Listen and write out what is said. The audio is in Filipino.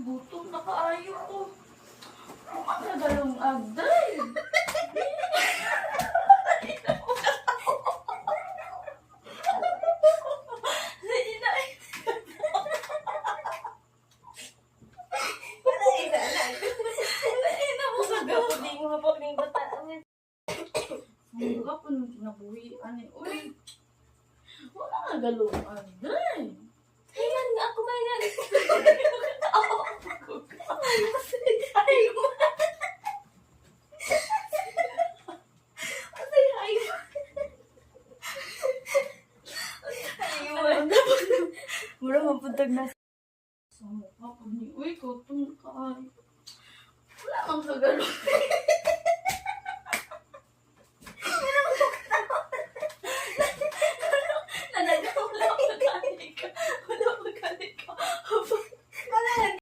Gutom na kaayo ko. Ang galong agday. Mga po nung kinabuhi. Uy, wala nga galong agday. Kailan nga ako may nalis? Mura mapuntag na. Sa mukha po ni, uy, gutom ka. Wala kang kagalong.